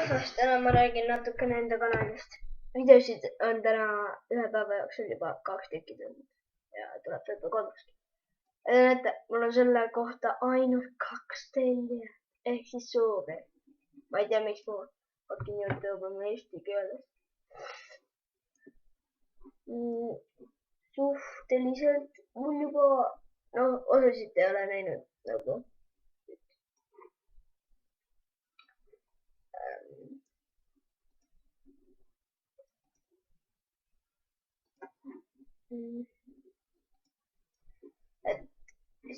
osast. Täna ma räägin natukene enda kanalist. Videosid on täna ühe päeva jooksul juba 2 tükki tulnud ja tuleb võib-olla 3. Näete, mul on selle kohta ainult 2 tellijat ehk siis suuri. Ma ei tea, miks ma hakkin YouTube oma eesti keeles. Suhteliselt mul juba, osasid ei ole näinud nagu. Et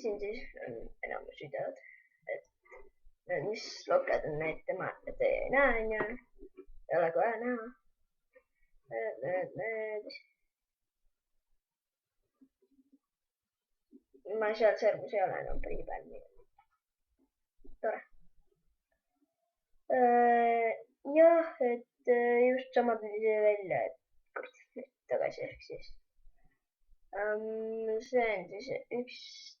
siin siis on enamus videod, et mis lokad on need tema, et teie ei näe, ei ole kohe näha. Ma seal servus ei ole enam priipäev, nii tore. Jah, et just sama tuli see välja, et kord tagasi ehk siis. See on siis 1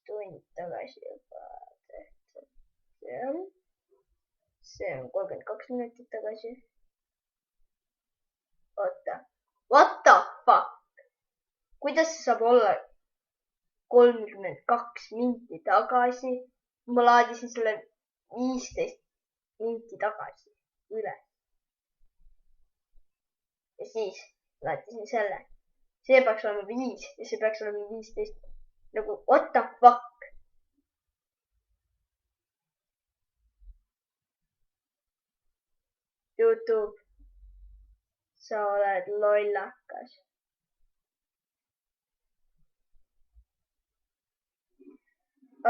tund tagasi juba tehtud. See on 32 minutit tagasi. Oota, what the fuck? Kuidas see saab olla 32 minti tagasi? Ma laadisin selle 15 minti tagasi üle. Ja siis laadisin selle. See peaks olema 5 ja see peaks olema 15. Nagu, what the fuck? YouTube, sa oled lollakas.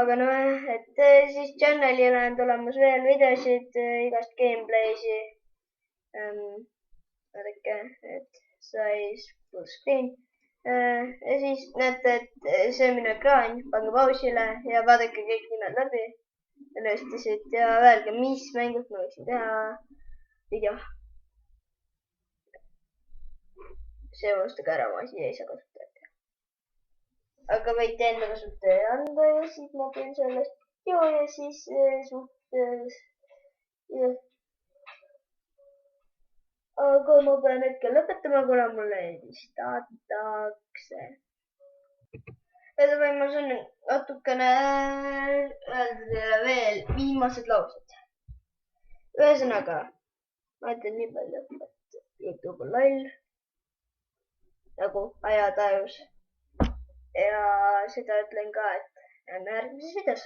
Aga et siis channelile on tulemas veel videosid igast gameplaysi. Vaadake, et sais full screen. Ja siis näete, et see on minu ekraan, pange pausile ja vaadake kõik nimed läbi. Nõustisid ja öelge, mis mängud ma võiksin teha video. See unustage ära, ma siia ei saa kasutada. Aga võite enda kasutada anda ja siis ma teen sellest video ja siis suhtes. Aga ma pean hetkel lõpetama, kuna mulle helistatakse. Ja ma saan natukene öelda teile veel viimased laused. Ühesõnaga, ma ütlen nii palju, et YouTube on loll, nagu ajatajus. Ja seda ütlen ka, et näeme järgmises videos.